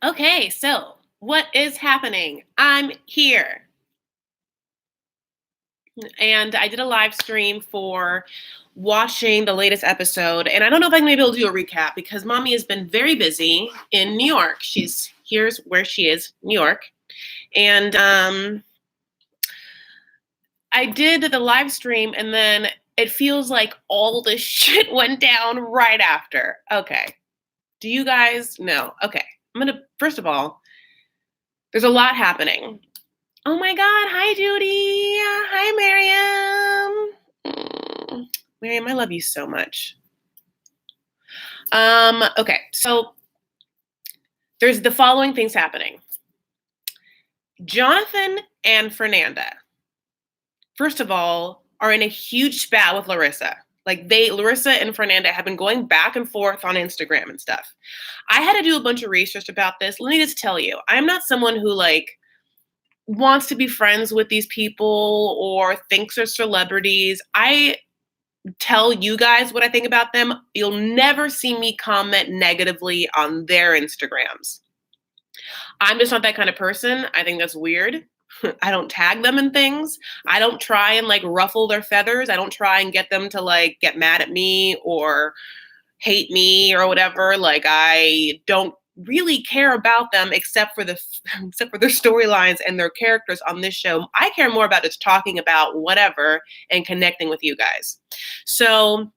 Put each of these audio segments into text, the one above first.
Okay, so what is happening? I'm here. And I did a live stream for watching the latest episode. And I don't know if I'm going to be able to do a recap because mommy has been very busy in New York. Here's where she is, New York. And I did the live stream and then it feels like all this shit went down right after. Okay. Do you guys know? Okay. First of all, there's a lot happening. Oh my God. Hi, Judy. Hi, Miriam. Miriam, I love you so much. Okay. So there's the following things happening. Jonathan and Fernanda, first of all, are in a huge spat with Larissa. Larissa and Fernanda have been going back and forth on Instagram and stuff. I had to do a bunch of research about this. Let me just tell you, I'm not someone who wants to be friends with these people or thinks they're celebrities. I tell you guys what I think about them. You'll never see me comment negatively on their Instagrams. I'm just not that kind of person. I think that's weird. I don't tag them in things. I don't try and ruffle their feathers. I don't try and get them to get mad at me or hate me or whatever. I don't really care about them except for their storylines and their characters on this show. I care more about just talking about whatever and connecting with you guys. So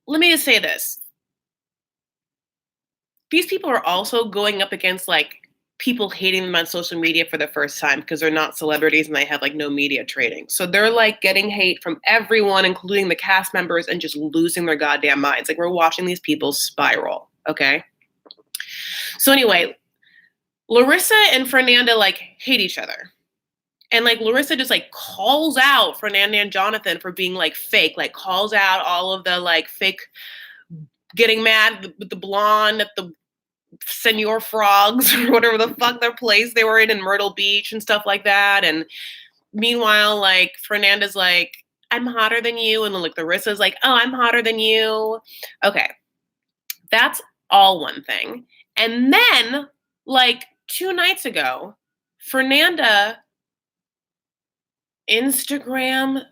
let me just say this. These people are also going up against people hating them on social media for the first time because they're not celebrities and they have no media training. So they're getting hate from everyone, including the cast members, and just losing their goddamn minds. We're watching these people spiral. Okay. So anyway, Larissa and Fernanda hate each other. And Larissa just calls out Fernanda and Jonathan for being fake, calls out all of the fake getting mad with the blonde at the Senor Frogs or whatever the fuck their place they were in Myrtle Beach and stuff like that. And meanwhile, Fernanda's I'm hotter than you. And then Larissa's oh, I'm hotter than you. Okay. That's all one thing. And then 2 nights ago, Fernanda Instagram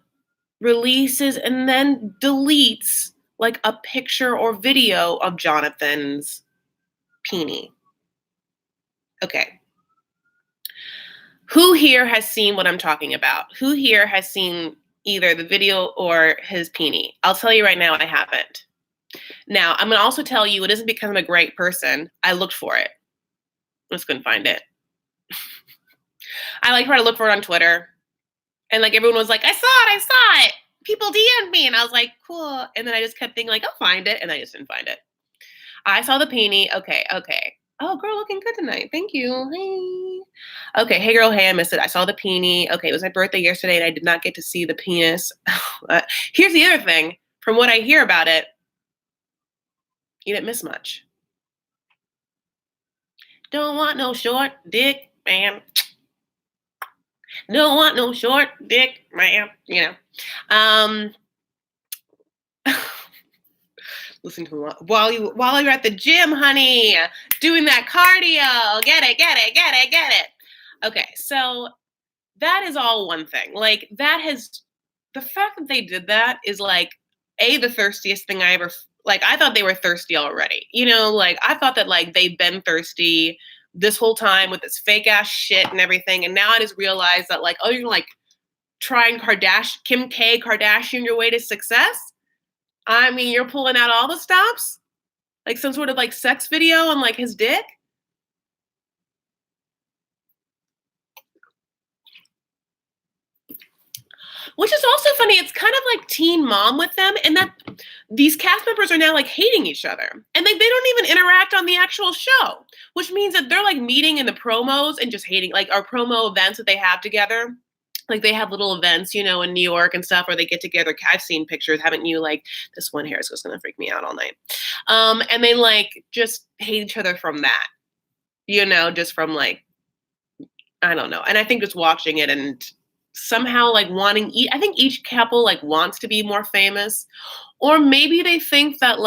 releases and then deletes a picture or video of Jonathan's peenie. Okay. Who here has seen what I'm talking about? Who here has seen either the video or his peenie? I'll tell you right now, I haven't. Now, I'm going to also tell you it isn't because I'm a great person. I looked for it. I just couldn't find it. I tried to look for it on Twitter. And everyone was I saw it. People DM'd me. And I was cool. And then I just kept thinking I'll find it. And I just didn't find it. I saw the peenie. Okay. Oh, girl, looking good tonight. Thank you. Hey. Okay. Hey, girl. Hey, I missed it. I saw the peenie. Okay. It was my birthday yesterday and I did not get to see the penis. Here's the other thing. From what I hear about it, you didn't miss much. Don't want no short dick, man. Don't want no short dick, man. Listen to while you're at the gym, honey, doing that cardio. Get it. Okay, so that is all one thing. The fact that they did that is the thirstiest thing I ever I thought they were thirsty already. I thought that they've been thirsty this whole time with this fake ass shit and everything. And now I just realized that oh, you're trying Kim K Kardashian your way to success. I mean, you're pulling out all the stops, some sort of sex video on his dick. Which is also funny. It's kind of like Teen Mom with them, and that these cast members are now hating each other, and they don't even interact on the actual show, which means that they're meeting in the promos and just hating our promo events that they have together. They have little events, in New York and stuff, where they get together. I've seen pictures, haven't you? This one hair is just gonna freak me out all night. And they just hate each other from that, just from I don't know. And I think just watching it and somehow I think each couple wants to be more famous, or maybe they think that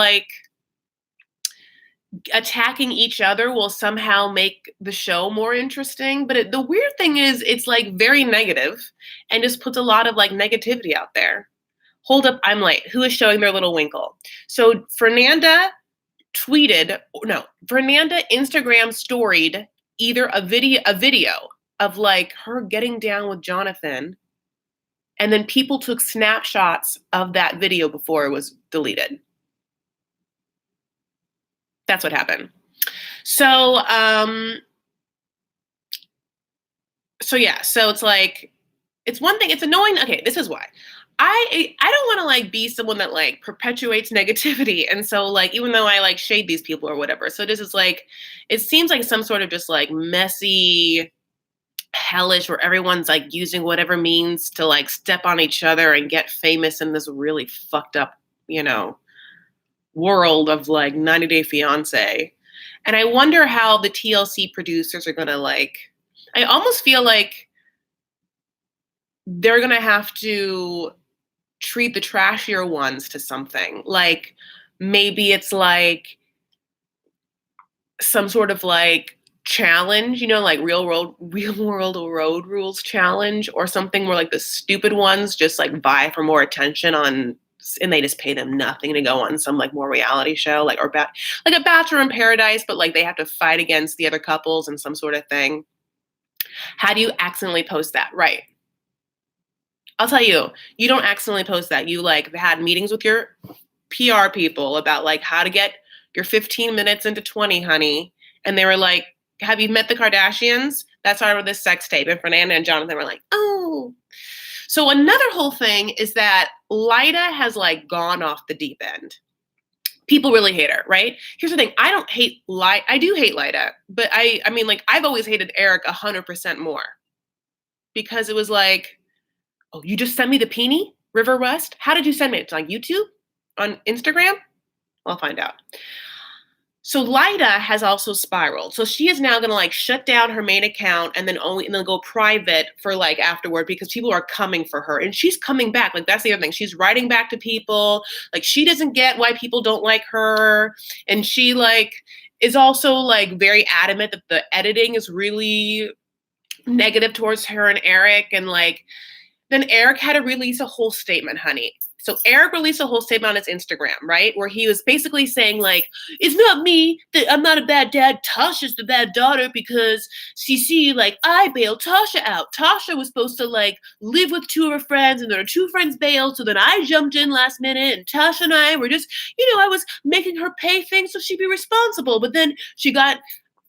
attacking each other will somehow make the show more interesting. But the weird thing is, it's like very negative and just puts a lot of like negativity out there. Hold up, I'm late. Who is showing their little winkle? So Fernanda Instagram storied either a video of like her getting down with Jonathan, and then people took snapshots of that video before it was deleted. That's what happened. So so it's like, it's one thing, it's annoying. Okay, this is why. I don't want to like be someone that like perpetuates negativity. And so like, even though I like shade these people or whatever. So this is like, it seems like some sort of just like messy hellish where everyone's like using whatever means to like step on each other and get famous in this really fucked up, world of like 90 Day Fiance. And I wonder how the TLC producers are going to like, I almost feel like they're going to have to treat the trashier ones to something. Like maybe it's like some sort of like challenge, like real world road rules challenge, or something where like the stupid ones just like vie for more attention on, and they just pay them nothing to go on some like more reality show, like like a Bachelor in Paradise, but like they have to fight against the other couples and some sort of thing. How do you accidentally post that? Right. I'll tell you, you don't accidentally post that. You like had meetings with your PR people about like how to get your 15 minutes into 20, honey. And they were like, have you met the Kardashians? That started with this sex tape. And Fernanda and Jonathan were like, oh. So another whole thing is that Lyda has like gone off the deep end. People really hate her, right? Here's the thing. I don't hate Lyda. I do hate Lyda, but I mean, like, I've always hated Eric 100% more, because it was like, oh, you just sent me the peenie, River West? How did you send me it? It's on YouTube? On Instagram? I'll find out. So Lyda has also spiraled. So she is now going to like shut down her main account and then go private for like afterward, because people are coming for her, and she's coming back. Like that's the other thing. She's writing back to people. Like she doesn't get why people don't like her. And she like is also like very adamant that the editing is really negative towards her and Eric. And like, then Eric had to release a whole statement, honey. So Eric released a whole statement on his Instagram, right? Where he was basically saying like, it's not me, that I'm not a bad dad. Tasha's the bad daughter because CC, like I bailed Tasha out. Tasha was supposed to like live with two of her friends, and their two friends bailed. So then I jumped in last minute, and Tasha and I were just, I was making her pay things so she'd be responsible. But then she got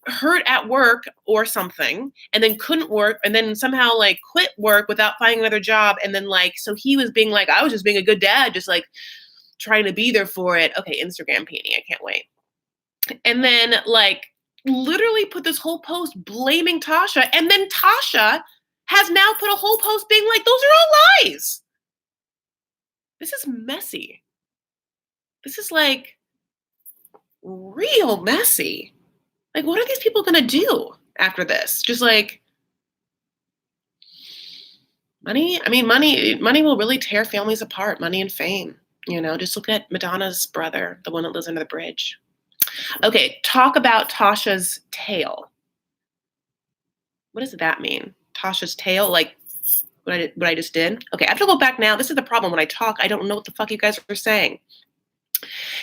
hurt at work or something, and then couldn't work, and then somehow like quit work without finding another job. And then like, so he was being like, I was just being a good dad, just like trying to be there for it. Okay, Instagram peenie, I can't wait. And then like literally put this whole post blaming Tasha, and then Tasha has now put a whole post being like, those are all lies. This is messy. This is like real messy. Like, what are these people going to do after this? Just like money. I mean, money will really tear families apart. Money and fame, just look at Madonna's brother, the one that lives under the bridge. Okay. Talk about Tasha's tail. What does that mean? Tasha's tail? Like what I just did? Okay. I have to go back now. This is the problem. When I talk, I don't know what the fuck you guys are saying.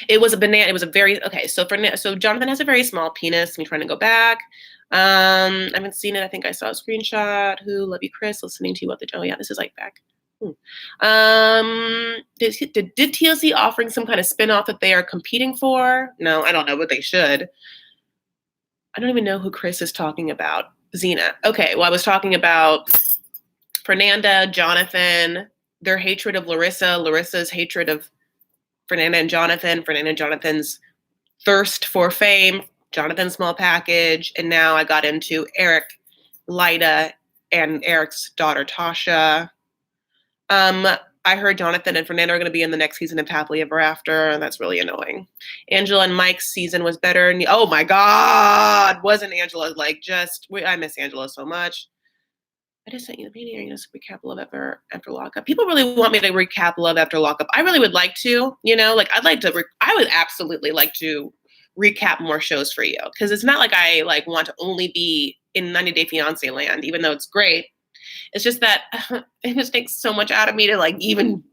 It was a banana. It was a very, okay. So Jonathan has a very small penis. Me trying to go back. I haven't seen it. I think I saw a screenshot. Who? Love you, Chris. Listening to you about the, oh yeah, this is like back. Did TLC offering some kind of spinoff that they are competing for? No, I don't know, but they should. I don't even know who Chris is talking about. Xena. Okay, well, I was talking about Fernanda, Jonathan, their hatred of Larissa, Larissa's hatred of Fernanda and Jonathan's thirst for fame, Jonathan's small package, and now I got into Eric, Lyda, and Eric's daughter, Tasha. I heard Jonathan and Fernanda are going to be in the next season of Happily Ever After, and that's really annoying. Angela and Mike's season was better. And oh my God, wasn't Angela like just, I miss Angela so much. I just sent you the meeting. Are you going to recap Love after lockup? People really want me to recap Love after lockup. I really would like to, like I'd like to, I would absolutely like to recap more shows for you. Cause it's not like I like want to only be in 90 Day Fiance land, even though it's great. It's just that it just takes so much out of me to like even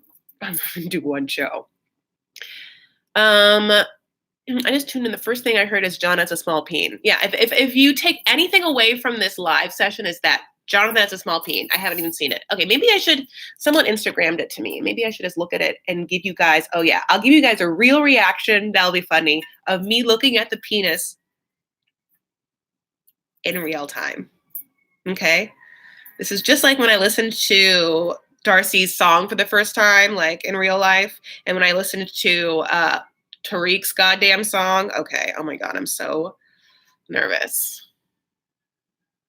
do one show. I just tuned in. The first thing I heard is John has a small peen. Yeah, if you take anything away from this live session, is that Jonathan has a small peen. I haven't even seen it. Okay, maybe I should. Someone Instagrammed it to me. Maybe I should just look at it and give you guys. Oh yeah, I'll give you guys a real reaction. That'll be funny of me looking at the penis in real time. Okay, this is just like when I listened to Darcy's song for the first time, like in real life, and when I listened to Tariq's goddamn song. Okay. Oh my God. I'm so nervous.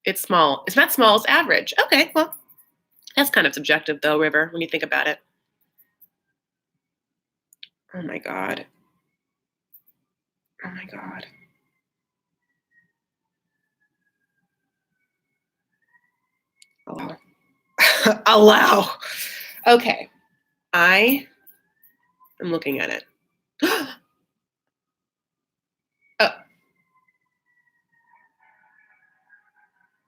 It's small. It's not small. It's average. Okay. Well, that's kind of subjective though, River, when you think about it. Oh my God. Oh my God. Allow. Allow. Okay. I am looking at it. Oh.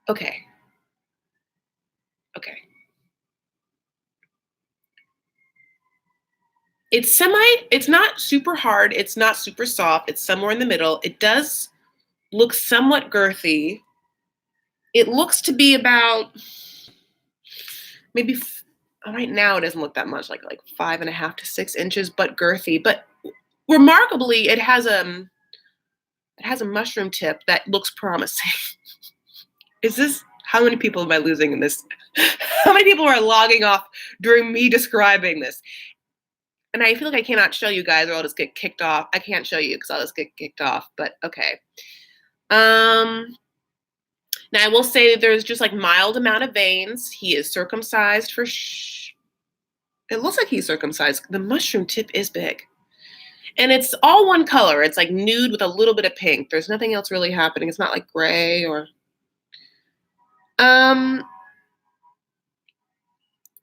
Okay. Okay. It's not super hard. It's not super soft. It's somewhere in the middle. It does look somewhat girthy. It looks to be about maybe right now it doesn't look that much, like 5.5 to 6 inches, but girthy. But remarkably, it has a mushroom tip that looks promising. Is this how many people am I losing in this? How many people are logging off during me describing this? And I feel like I cannot show you guys or I'll just get kicked off. I can't show you because I'll just get kicked off, but okay. Now I will say there's just like mild amount of veins. He is circumcised for it looks like he's circumcised. The mushroom tip is big. And it's all one color. It's like nude with a little bit of pink. There's nothing else really happening. It's not like gray or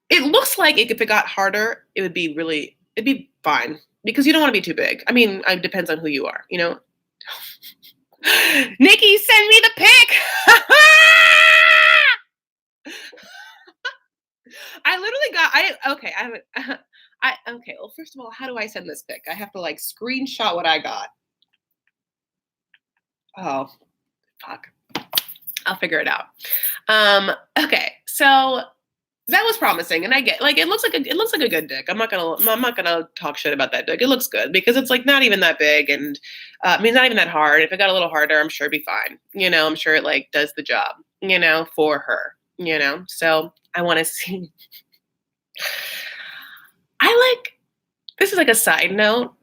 it looks like if it got harder, it'd be fine. Because you don't want to be too big. I mean, it depends on who you are, you know? Nikki, send me the pic. Okay, well, first of all, how do I send this pic? I have to like screenshot what I got. Oh, fuck. I'll figure it out. Okay, so that was promising, and I get like it looks like a good dick. I'm not gonna talk shit about that dick. It looks good because it's like not even that big, and I mean not even that hard. If it got a little harder, I'm sure it'd be fine. You know, I'm sure it like does the job. You know, for her. You know, so I want to see. This is like a side note.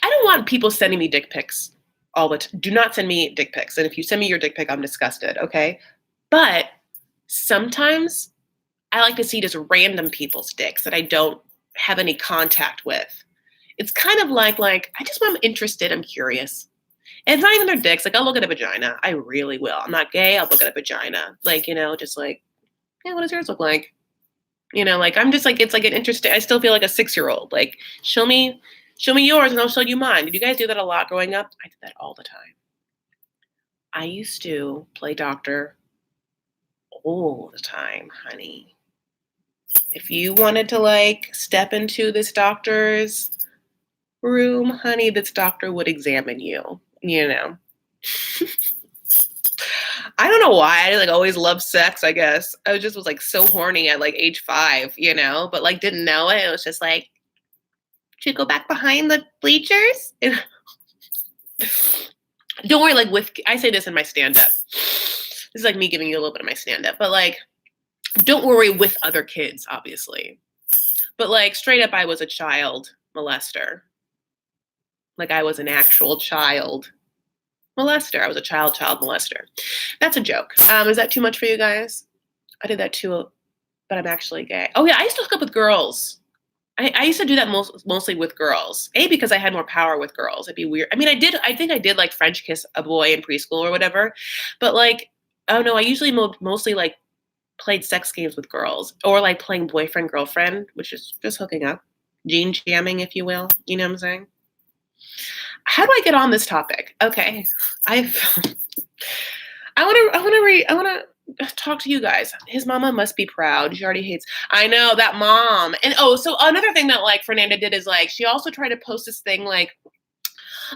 I don't want people sending me dick pics all the time. Do not send me dick pics. And if you send me your dick pic, I'm disgusted. Okay. But sometimes I like to see just random people's dicks that I don't have any contact with. It's kind of like I'm interested. I'm curious. And it's not even their dicks. Like I'll look at a vagina. I really will. I'm not gay. I'll look at a vagina. Like, you know, just like, yeah, what does yours look like? You know, like I'm just like it's like an interesting. I still feel like a 6-year-old. Like show me yours and I'll show you mine. Did you guys do that a lot growing up? I did that all the time. I used to play doctor all the time, honey. If you wanted to like step into this doctor's room, honey, this doctor would examine you. You know. I don't know why. I like always loved sex, I guess. I was like so horny at like age 5, you know, but like didn't know it. It was just like, should we go back behind the bleachers? Don't worry, like I say this in my stand-up. This is like me giving you a little bit of my stand-up, but like, don't worry with other kids, obviously. But like straight up, I was a child molester. Like I was an actual child molester. I was a child molester. That's a joke. Is that too much for you guys? I did that too, but I'm actually gay. Oh yeah, I used to hook up with girls. I used to do that mostly with girls. Because I had more power with girls. It'd be weird. I mean, I think I did like French kiss a boy in preschool or whatever. But like, oh no, I usually mostly like played sex games with girls or like playing boyfriend girlfriend, which is just hooking up, gene jamming, if you will. You know what I'm saying? How do I get on this topic? Okay. I want to talk to you guys. His mama must be proud. She already hates. I know that mom. And oh, so another thing that like Fernanda did is like she also tried to post this thing like,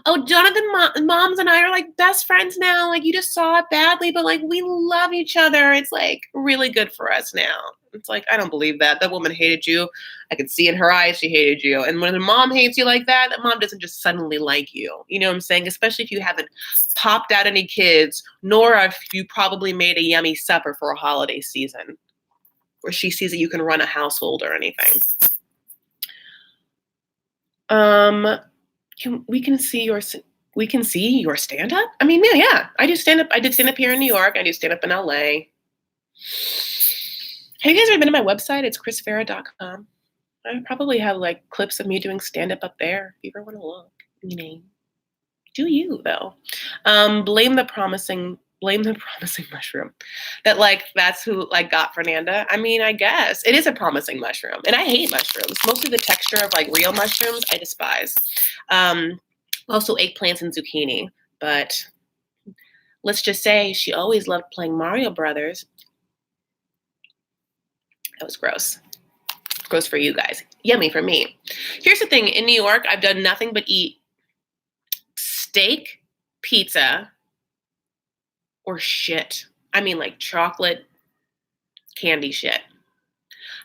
oh, Jonathan, moms and I are like best friends now. Like you just saw it badly, but like we love each other. It's like really good for us now. It's like, I don't believe that. That woman hated you. I could see in her eyes she hated you. And when a mom hates you like that, that mom doesn't just suddenly like you. You know what I'm saying? Especially if you haven't popped out any kids, nor if you probably made a yummy supper for a holiday season where she sees that you can run a household or anything. We can see your stand-up? I mean, yeah. I do stand-up. I did stand-up here in New York. I do stand-up in LA. Have you guys ever been to my website? It's chrisfarah.com. I probably have like clips of me doing stand-up up there. If you ever want to look, do you though? Blame the promising mushroom. That's who like got Fernanda. I mean, I guess it is a promising mushroom, and I hate mushrooms. Mostly the texture of like real mushrooms, I despise. Also eggplants and zucchini, but let's just say she always loved playing Mario Brothers. That was gross. Gross for you guys. Yummy for me. Here's the thing. In New York, I've done nothing but eat steak, pizza, or shit. I mean, like chocolate candy shit.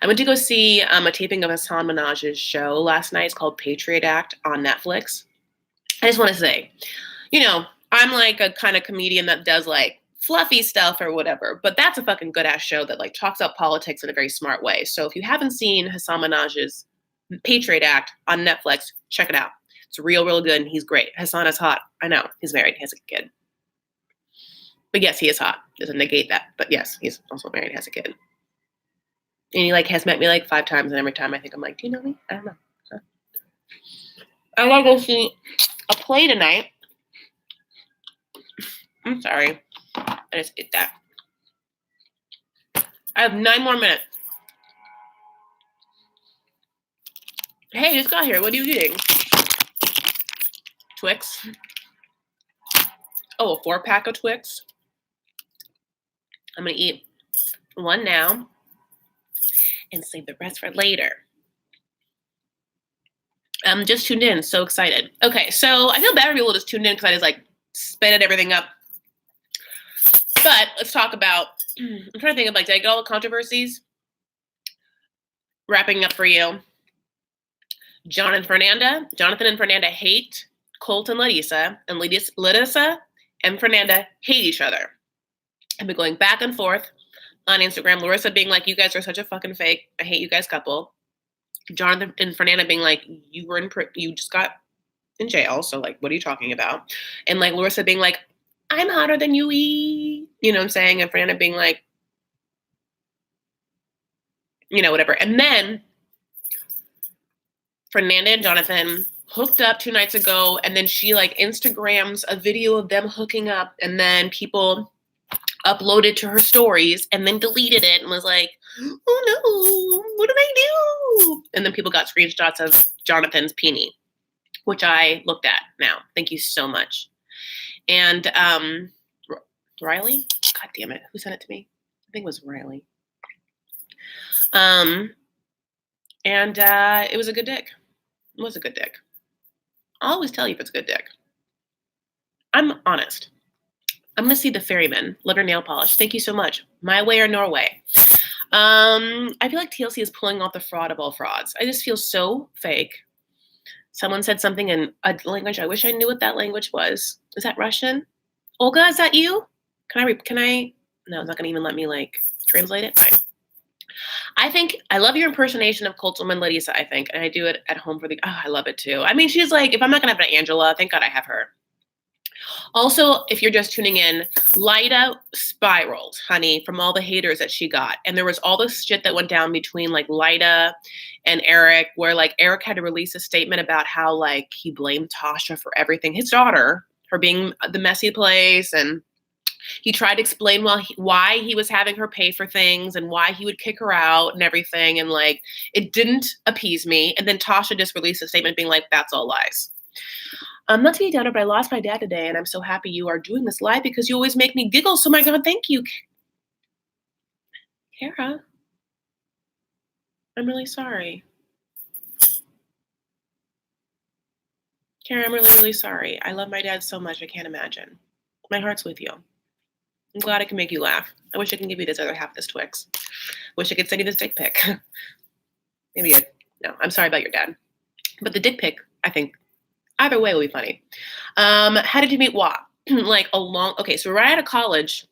I went to go see a taping of Hassan Minaj's show last night. It's called Patriot Act on Netflix. I just want to say, I'm like a kind of comedian that does like fluffy stuff or whatever, but that's a fucking good ass show that like talks about politics in a very smart way. So if you haven't seen Hassan Minaj's Patriot Act on Netflix, check it out. It's real good and he's great. Hassan is hot. I know. He's married. He has a kid. But yes, he is hot. Doesn't negate that. But yes, he's also married, has a kid. And he like has met me like 5 times, and every time I think I'm like, do you know me? I don't know. Huh? I gotta go see a play tonight. I'm sorry. I just ate that. I have 9 more minutes. Hey, just got here. What are you eating? Twix. Oh, a 4-pack of Twix. I'm going to eat one now and save the rest for later. I'm just tuned in. So excited. Okay, so I feel bad for people just tuned in because I just like sped everything up. But let's talk about, I'm trying to think of like, did I get all the controversies? Wrapping up for you. Jonathan and Fernanda hate Colt and Larissa, and Larissa and Fernanda hate each other. I've been going back and forth on Instagram. Larissa being like, you guys are such a fucking fake. I hate you guys couple. Jonathan and Fernanda being like, you just got in jail. So like, what are you talking about? And like Larissa being like, I'm hotter than you. You know what I'm saying? And Fernanda being like, whatever. And then Fernanda and Jonathan hooked up 2 nights ago. And then she like Instagrams a video of them hooking up. And then people uploaded to her stories and then deleted it and was like, oh no, what did I do? And then people got screenshots of Jonathan's peenie, which I looked at now. Thank you so much. And Riley? God damn it. Who sent it to me? I think it was Riley. And it was a good dick. It was a good dick. I'll always tell you if it's a good dick. I'm honest. I'm going to see The Ferryman, Litter Nail Polish. Thank you so much. My way or Norway. I feel like TLC is pulling off the fraud of all frauds. I just feel so fake. Someone said something in a language. I wish I knew what that language was. Is that Russian? Olga, is that you? Can I? No, it's not going to even let me like translate it. Fine. I think I love your impersonation of Coltman Larissa, I think. And I do it at home for I love it too. I mean, she's like, if I'm not going to have an Angela, thank God I have her. Also, if you're just tuning in, Lyda spiraled, honey, from all the haters that she got. And there was all this shit that went down between like Lyda and Eric, where like Eric had to release a statement about how like he blamed Tasha for everything. His daughter, for being the messy place. And he tried to explain why he was having her pay for things and why he would kick her out and everything. And like, it didn't appease me. And then Tasha just released a statement being like, that's all lies. Not to be a downer, but I lost my dad today, and I'm so happy you are doing this live because you always make me giggle. So my God, thank you, Kara. I'm really sorry. Kara, I'm really, really sorry. I love my dad so much, I can't imagine. My heart's with you. I'm glad I can make you laugh. I wish I can give you this other half of this Twix. Wish I could send you this dick pic. Maybe no, I'm sorry about your dad. But the dick pic, I think, either way will be funny. How did you meet Wah? Okay, so right out of college,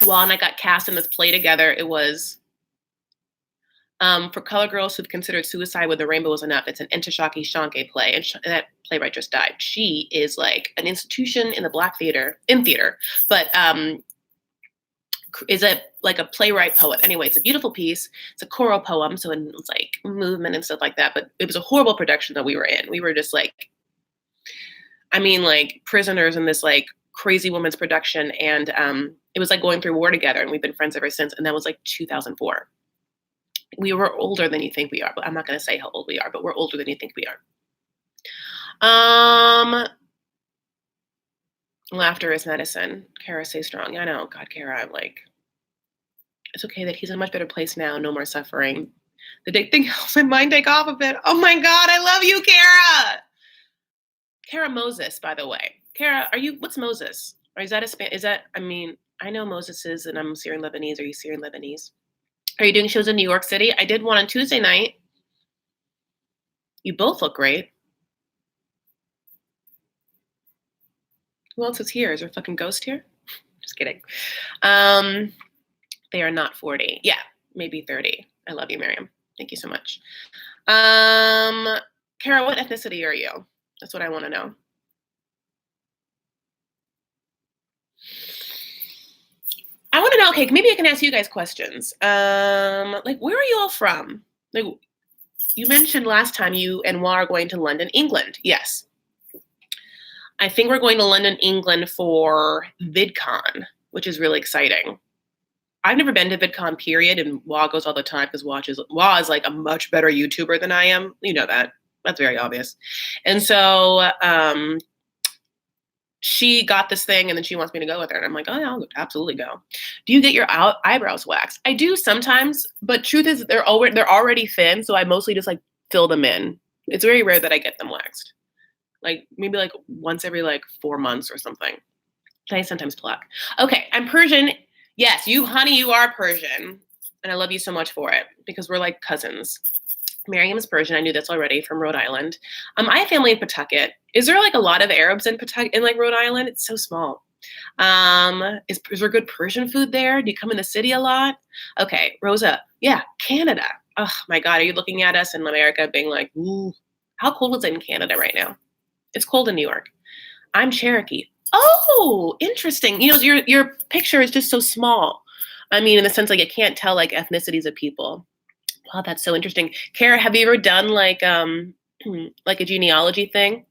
Wah and I got cast in this play together. It was for color girls who've considered suicide when the rainbow was enough. It's an Entishaki Shanke play, and that playwright just died. She is like an institution in the Black theater, but is like a playwright poet. Anyway, it's a beautiful piece. It's a choral poem, so it's like movement and stuff like that. But it was a horrible production that we were in. We were just like, like prisoners in this like crazy woman's production, and it was like going through war together, and we've been friends ever since. And that was like 2004. We were older than you think we are, but I'm not going to say how old we are, but we're older than you think we are. Laughter is medicine. Kara, stay strong. I know. God, Kara, I'm like, it's okay that he's in a much better place now. No more suffering. The dick thing helps my mind take off a bit. Oh my God, I love you, Kara. Kara Moses, by the way. Kara, what's Moses? Or is that I know Moses is, and I'm Syrian Lebanese. Are you Syrian Lebanese? Are you doing shows in New York City? I did one on Tuesday night. You both look great. Who else is here? Is there a fucking ghost here? Just kidding. They are not 40. Yeah, maybe 30. I love you, Miriam. Thank you so much. Kara, what ethnicity are you? That's what I want to know. I want to know, okay, maybe I can ask you guys questions. Like, where are you all from? Like, you mentioned last time you and Wa are going to London, England. Yes. I think we're going to London, England for VidCon, which is really exciting. I've never been to VidCon, period, and Wa goes all the time because Wa is like a much better YouTuber than I am. You know that. That's very obvious. And so she got this thing, and then she wants me to go with her. And I'm like, oh, yeah, I'll absolutely go. Do you get your eyebrows waxed? I do sometimes, but truth is they're already thin, so I mostly just like fill them in. It's very rare that I get them waxed. Like maybe like once every like 4 months or something. I sometimes pluck. Okay, I'm Persian. Yes, you are Persian. And I love you so much for it because we're like cousins. Miriam is Persian. I knew this already from Rhode Island. I have family in Pawtucket. Is there like a lot of Arabs in Pawtucket, in like Rhode Island? It's so small. Is there good Persian food there? Do you come in the city a lot? Okay, Rosa. Yeah, Canada. Oh my God, are you looking at us in America being like, ooh, how cold is it in Canada right now? It's cold in New York. I'm Cherokee. Oh, interesting. You know, your picture is just so small. I mean, in the sense like it can't tell like ethnicities of people. Wow, that's so interesting. Kara, have you ever done like like a genealogy thing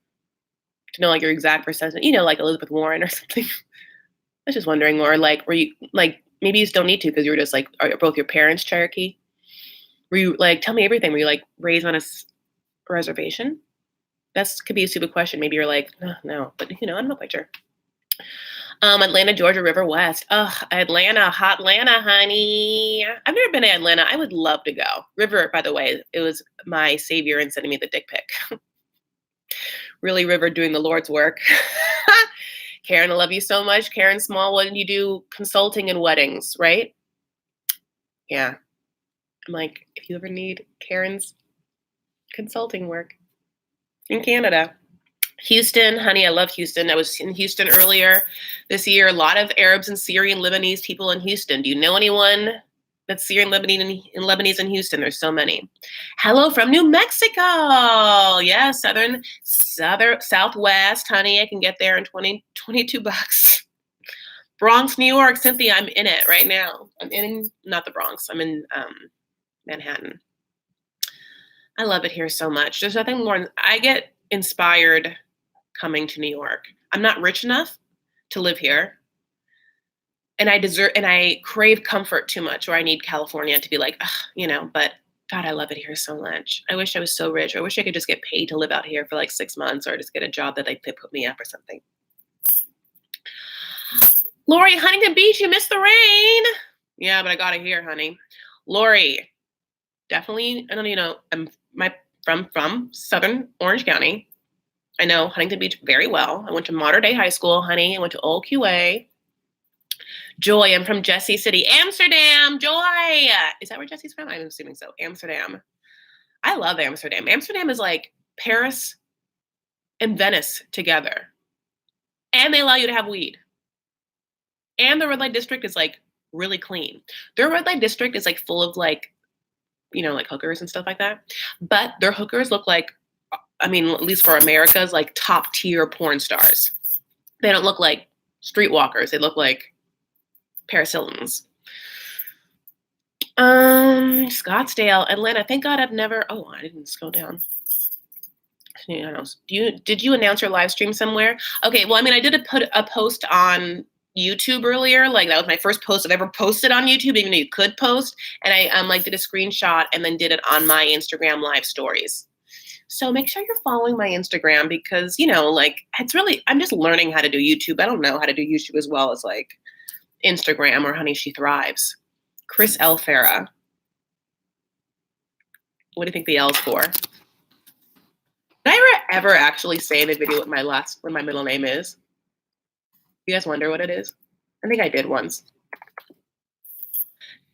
to know like your exact percentage? You know, like Elizabeth Warren or something. I was just wondering, or like were you like maybe you just don't need to because you were just like are both your parents Cherokee? Were you like tell me everything? Were you like raised on a reservation? That could be a stupid question. Maybe you're like, oh, no, but you know, I'm not quite sure. Atlanta, Georgia, River West. Oh, Atlanta, hot Atlanta, honey. I've never been to Atlanta. I would love to go. River, by the way, it was my savior in sending me the dick pic. Really, River doing the Lord's work. Karen, I love you so much. Karen Smallwood, you do consulting and weddings, right? Yeah. I'm like, if you ever need Karen's consulting work in Canada. Houston, honey, I love Houston. I was in Houston earlier this year. A lot of Arabs and Syrian Lebanese people in Houston. Do you know anyone that's Syrian Lebanese in Houston? There's so many. Hello from New Mexico. Yeah, Southwest, honey. I can get there in 22 bucks. Bronx, New York. Cynthia, I'm in it right now. Not the Bronx. I'm in Manhattan. I love it here so much. There's nothing more. I get inspired coming to New York. I'm not rich enough to live here. And I crave comfort too much, or I need California to be like, ugh, you know, but God, I love it here so much. I wish I was so rich. I wish I could just get paid to live out here for like 6 months or just get a job that they put me up or something. Lori, Huntington Beach, you missed the rain. Yeah, but I got it here, honey. Lori, definitely, I don't even know. I'm from Southern Orange County. I know Huntington Beach very well. I went to Mater Dei High School, honey. I went to Old QA. Joy, I'm from Jessie City, Amsterdam. Joy, is that where Jessie's from? I'm assuming so. Amsterdam. I love Amsterdam. Amsterdam is like Paris and Venice together. And they allow you to have weed. And the red light district is like really clean. Their red light district is like full of like, you know, like hookers and stuff like that. But their hookers look like, I mean, at least for America's like top tier porn stars. They don't look like streetwalkers. They look like Paris Hiltons. Scottsdale, Atlanta. Thank God I've never. Oh, I didn't scroll down. Did you announce your live stream somewhere? Okay, well, I mean, I did put a post on YouTube earlier. Like that was my first post I've ever posted on YouTube, even though you could post. And I like did a screenshot and then did it on my Instagram live stories. So make sure you're following my Instagram because, you know, like it's really, I'm just learning how to do YouTube. I don't know how to do YouTube as well as like Instagram or Honey She Thrives. Chris L. Farah. What do you think the L's for? Did I ever actually say in a video what my middle name is? You guys wonder what it is? I think I did once.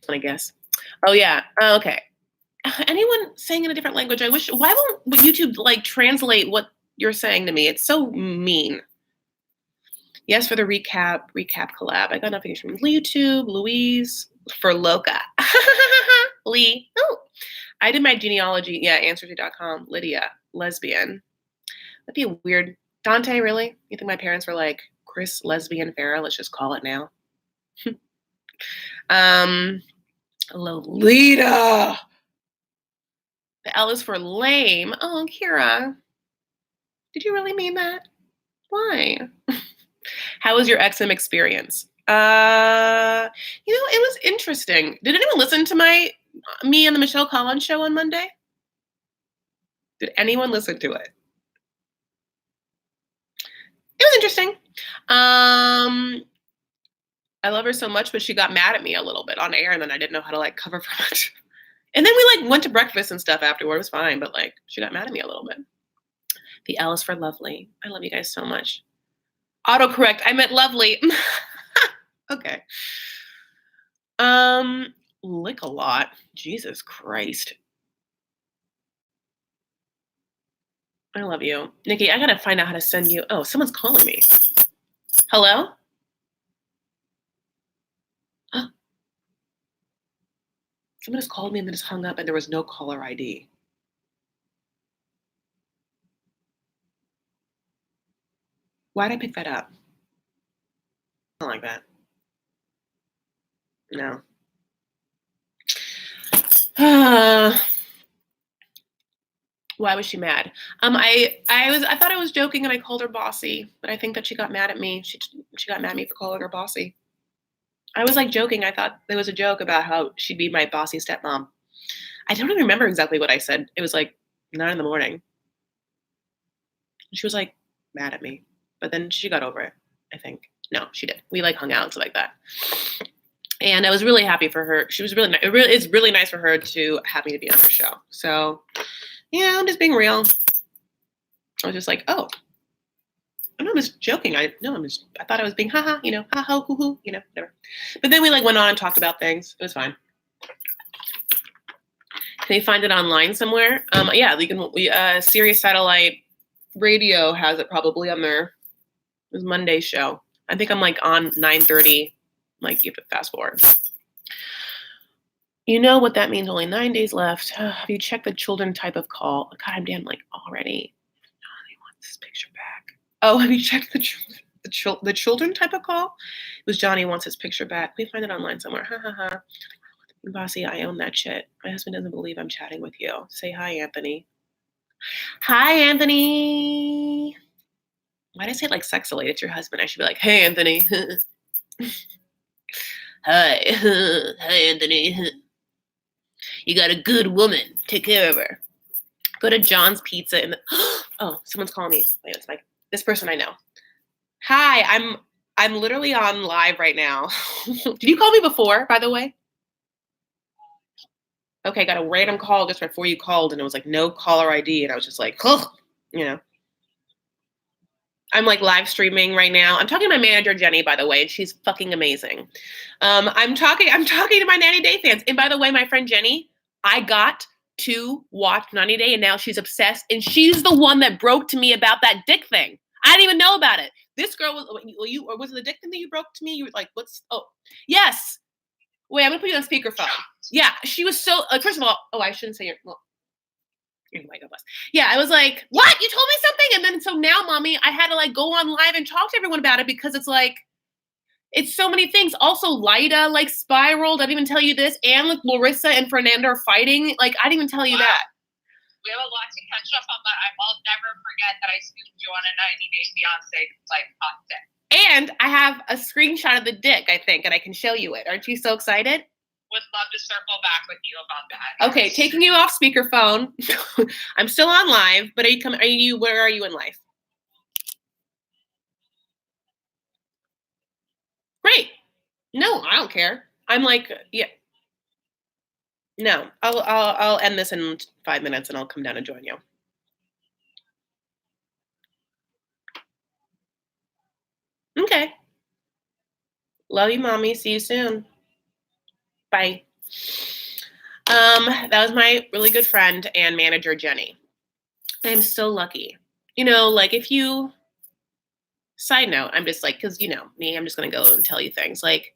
I guess. Oh yeah. Okay. Anyone saying in a different language? I wish. Why won't YouTube like translate what you're saying to me? It's so mean. Yes, for the recap collab. I got nothing from YouTube. Louise for Loca. Lee. Oh, I did my genealogy. Yeah, answer2.com. Lydia, lesbian. That'd be a weird. Dante, really? You think my parents were like Chris lesbian Farah? Let's just call it now. Lolita. The L is for lame. Oh, Kira. Did you really mean that? Why? How was your XM experience? You know, it was interesting. Did anyone listen to me and the Michelle Collins show on Monday? Did anyone listen to it? It was interesting. I love her so much, but she got mad at me a little bit on air, and then I didn't know how to like cover for much. And then we like went to breakfast and stuff afterward. It was fine, but like she got mad at me a little bit. The L is for lovely. I love you guys so much. Autocorrect. I meant lovely. Okay. Lick a lot. Jesus Christ. I love you. Nikki, I gotta find out how to send you. Oh, someone's calling me. Hello? Someone just called me and then just hung up and there was no caller ID. Why'd I pick that up? I don't like that. No. Why was she mad? I thought I was joking and I called her bossy, but I think that she got mad at me. She got mad at me for calling her bossy. I was like joking. I thought there was a joke about how she'd be my bossy stepmom. I don't even remember exactly what I said. It was like 9 a.m. She was like mad at me, but then she got over it, I think. No, she did. We like hung out and stuff like that. And I was really happy for her. She was it's really nice for her to have me to be on her show. So, yeah, I'm just being real. I was just like, oh, I'm not just joking. I thought I was being haha, you know, ha hoo hoo, you know, whatever. But then we like went on and talked about things. It was fine. Can you find it online somewhere? Yeah, you can. Sirius Satellite Radio has it probably on their Monday show. I think I'm like on 9:30. Like you have to fast forward. You know what that means? Only 9 days left. Have you checked the children type of call? God, I'm damn like already. Johnny wants his picture back. Oh, have you checked the children type of call? It was Johnny wants his picture back. We find it online somewhere. Ha ha ha. Bossy, I own that shit. My husband doesn't believe I'm chatting with you. Say hi, Anthony. Hi, Anthony. Why did I say it like sexily? It's your husband. I should be like, hey, Anthony. Hi. Hi, Anthony. You got a good woman. Take care of her. Go to John's Pizza in the oh, someone's calling me. Wait, it's this person I know. Hi, I'm literally on live right now. Did you call me before, by the way? Okay, got a random call just before you called, and it was like no caller ID, and I was just like, oh, you know. I'm like live streaming right now. I'm talking to my manager Jenny, by the way, and she's fucking amazing. I'm talking to my 90 Day fans, and by the way, my friend Jenny, I got to watch 90 Day, and now she's obsessed, and she's the one that broke to me about that dick thing. I didn't even know about it. This girl was or was it the dick thing that you broke to me? You were like, what's? Oh, yes. Wait, I'm gonna put you on speakerphone. Yeah, she was so. First of all, oh, I shouldn't say your. Well, anyway, God bless. Yeah, I was like, what? You told me something, and then so now, mommy, I had to like go on live and talk to everyone about it because it's like, it's so many things. Also, Lida like spiraled. I didn't even tell you this, and like Larissa and Fernanda are fighting. Like, I didn't even tell you that. We have a lot to catch up on, but I'll never forget that I scooped you on a 90 Day Fiance like hot dick. And I have a screenshot of the dick, I think, and I can show you it. Aren't you so excited? Would love to circle back with you about that. Okay, taking you off speakerphone. I'm still on live, but where are you in life? Great. No, I don't care. I'm like, yeah. No, I'll end this in 5 minutes and I'll come down and join you. Okay. Love you, mommy. See you soon. Bye. That was my really good friend and manager, Jenny. I'm so lucky. You know, like side note, I'm just like, cause you know me, I'm just gonna go and tell you things. Like,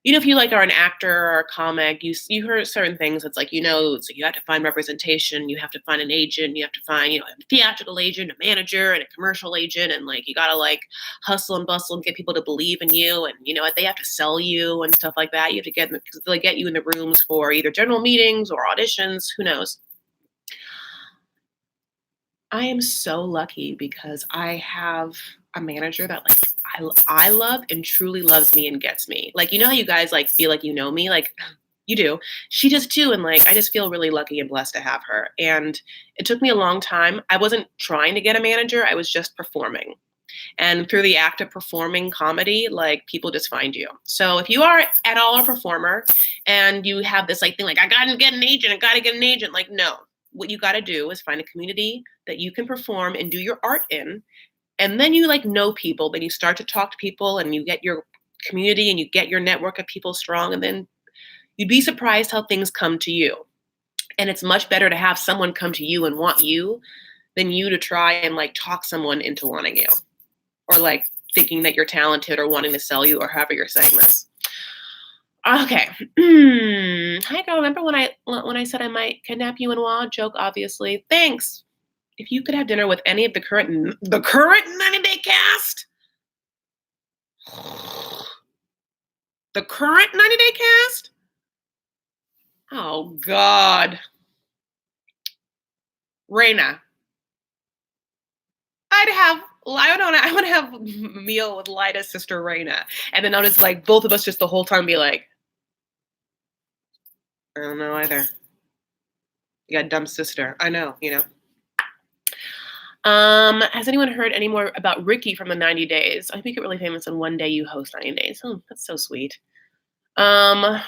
you know, if you like are an actor or a comic, you heard certain things. It's like, you know, it's like you have to find representation, you have to find an agent, you have to find, you know, a theatrical agent, a manager, and a commercial agent, and like you gotta like hustle and bustle and get people to believe in you, and you know they have to sell you and stuff like that. You have to get you in the rooms for either general meetings or auditions. Who knows? I am so lucky because I have a manager that like I love and truly loves me and gets me. Like, you know how you guys like feel like you know me? Like you do. She does too. And like I just feel really lucky and blessed to have her. And it took me a long time. I wasn't trying to get a manager, I was just performing. And through the act of performing comedy, like people just find you. So if you are at all a performer and you have this like thing like I gotta get an agent, like no. What you gotta do is find a community that you can perform and do your art in. And then you like know people, then you start to talk to people and you get your community and you get your network of people strong. And then you'd be surprised how things come to you. And it's much better to have someone come to you and want you than you to try and like talk someone into wanting you or like thinking that you're talented or wanting to sell you or however you're saying this. Okay. Hi, girl. Remember when I said I might kidnap you and Wad? Joke, obviously. Thanks. If you could have dinner with any of the current 90 Day cast, the current 90 Day cast. Oh God, Raina. I would have a meal with Lida's sister Raina, and then I'll just like both of us just the whole time be like, I don't know either. You got a dumb sister. I know, you know. Has anyone heard any more about Ricky from the 90 Days? I think it really famous and one day you host 90 Days. Oh, that's so sweet. So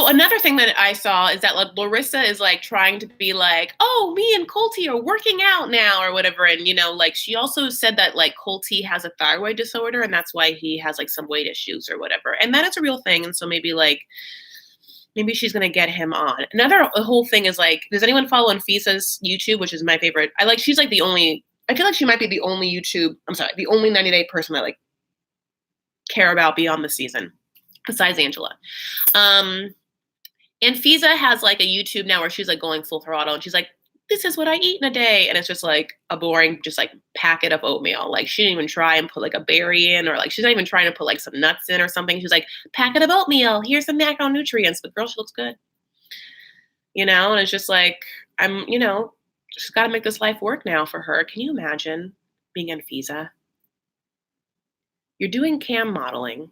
another thing that I saw is that like Larissa is like trying to be like, oh, me and Colty are working out now or whatever. And, you know, like she also said that like Colty has a thyroid disorder and that's why he has like some weight issues or whatever. And that is a real thing. And so maybe she's going to get him on. Another whole thing is like, does anyone follow Anfisa's YouTube, which is my favorite? She's like I feel like she might be the only the only 90 Day person I like care about beyond the season besides Angela. Anfisa has like a YouTube now where she's like going full throttle and she's like, this is what I eat in a day. And it's just like a boring, just like packet of oatmeal. Like she didn't even try and put like a berry in or like, she's not even trying to put like some nuts in or something. She's like, packet of oatmeal. Here's some macronutrients. But girl, she looks good. You know, and it's just like, just got to make this life work now for her. Can you imagine being Anfisa? You're doing cam modeling.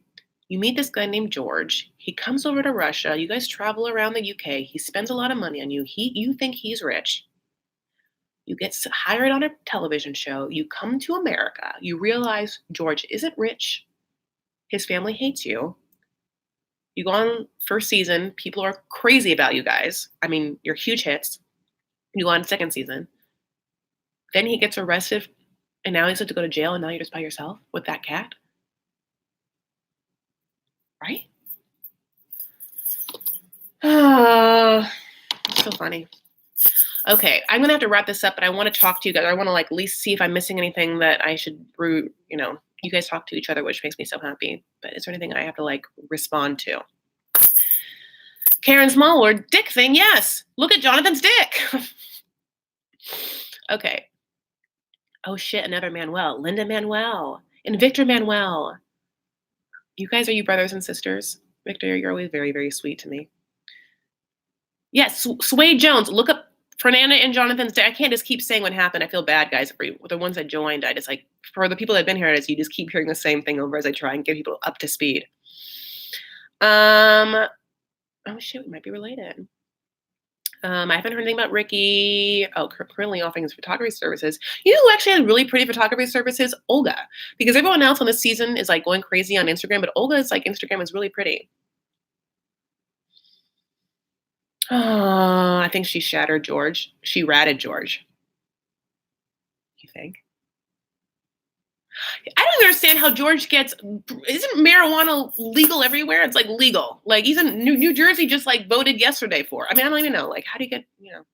You meet this guy named George. He comes over to Russia. You guys travel around the UK. He spends a lot of money on you. You think he's rich. You get hired on a television show. You come to America. You realize George isn't rich. His family hates you. You go on first season. People are crazy about you guys. I mean, you're huge hits. You go on second season. Then he gets arrested, and now he's had to go to jail, and now you're just by yourself with that cat. Right? It's so funny. Okay, I'm gonna have to wrap this up, but I want to talk to you guys. I want to at least see if I'm missing anything that I should, you guys talk to each other, which makes me so happy. But is there anything I have to respond to? Karen Smallwood, dick thing, yes. Look at Jonathan's dick. Okay. Oh shit, another Manuel. Linda Manuel and Victor Manuel. You guys, are you brothers and sisters? Victor, you're always very, very sweet to me. Yes, Sway Jones. Look up Fernanda and Jonathan's dick. I can't just keep saying what happened. I feel bad, guys. For the ones that joined, I just for the people that have been here, you just keep hearing the same thing over as I try and get people up to speed. Oh shit, we might be related. I haven't heard anything about Ricky. Oh, currently offering his photography services. You know who actually has really pretty photography services? Olga. Because everyone else on this season is going crazy on Instagram, but Olga's Instagram is really pretty. I think she shattered George. She ratted George. You think? I don't understand how George gets. Isn't marijuana legal everywhere? It's legal. Even New Jersey just voted yesterday for. I mean, I don't even know. How do you get? It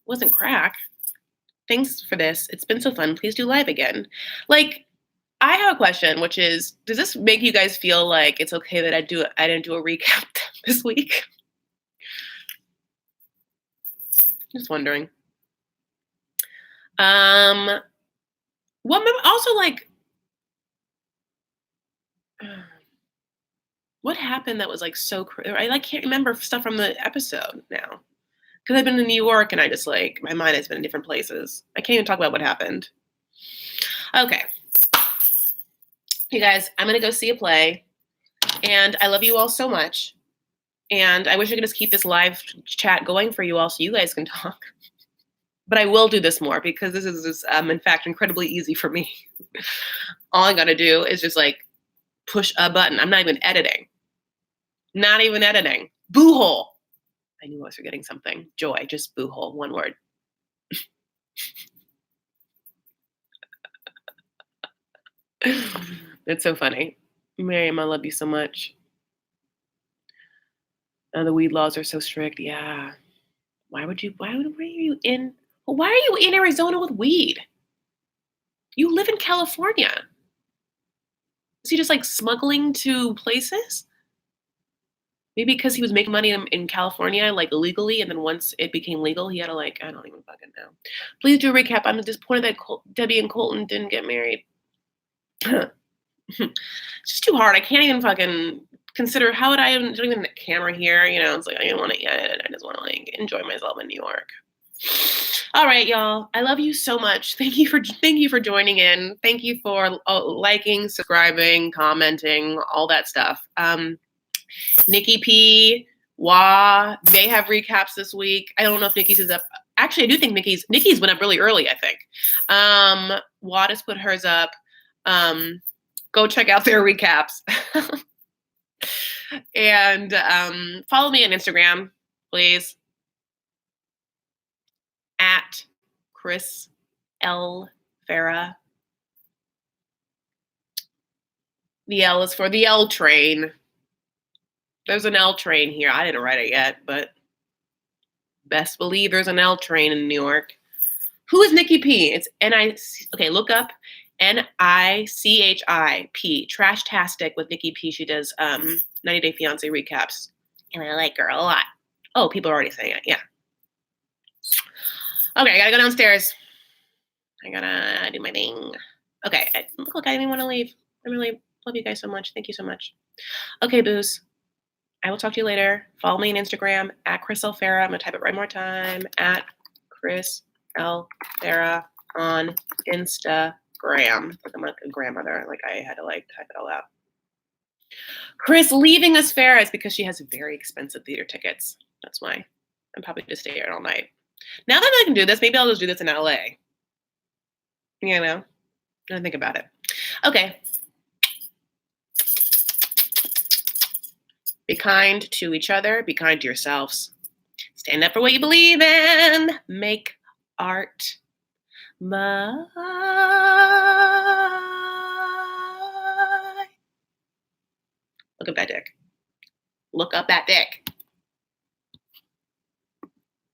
wasn't crack. Thanks for this. It's been so fun. Please do live again. I have a question, which is, does this make you guys feel like it's okay that I didn't do a recap this week? Just wondering. Well, also what happened that was so crazy? I can't remember stuff from the episode now because I've been in New York and I just my mind has been in different places. I can't even talk about what happened. Okay, you guys, I'm gonna go see a play, and I love you all so much. And I wish I could just keep this live chat going for you all so you guys can talk. But I will do this more because this is, in fact, incredibly easy for me. All I got to do is just push a button. I'm not even editing. Not even editing. Boo hole. I knew I was forgetting something. Joy, just boo hole. One word. It's so funny. Miriam, I love you so much. The weed laws are so strict. Yeah. Why are you in Arizona with weed? You live in California. Is he just smuggling to places? Maybe because he was making money in California, illegally, and then once it became legal, he had to I don't even fucking know. Please do a recap. I'm disappointed that Debbie and Colton didn't get married. It's just too hard. I can't even fucking consider how would I don't even the camera here. It's I don't want to edit. I just want to enjoy myself in New York. All right, y'all. I love you so much. Thank you for joining in. Thank you for liking, subscribing, commenting, all that stuff. Nikki P, Wah, they have recaps this week. I don't know if Nikki's is up. Actually, I do think Nikki's went up really early, I think. Wah just put hers up. Go check out their recaps. And follow me on Instagram, please. At Chris L. Farah. The L is for the L train. There's an L train here. I didn't write it yet, but best believe there's an L train in New York. Who is Nikki P? It's okay, look up NICHIP. Trashtastic with Nikki P. She does 90 Day Fiancé recaps. And I like her a lot. Oh, people are already saying it. Yeah. Okay, I gotta go downstairs. I gotta do my thing. Okay, look, I didn't even want to leave. I really love you guys so much. Thank you so much. Okay, boos. I will talk to you later. Follow me on Instagram at Chris L. Farah. I'm gonna type it right more time. At Chris L. Farah on Instagram. I'm like a grandmother. I had to type it all out. Chris leaving us Ferris because she has very expensive theater tickets. That's why I'm probably just stay here all night. Now that I can do this, maybe I'll just do this in LA. You know, I think about it. Okay. Be kind to each other. Be kind to yourselves. Stand up for what you believe in. Make art. Bye. Look up that dick. Look up that dick.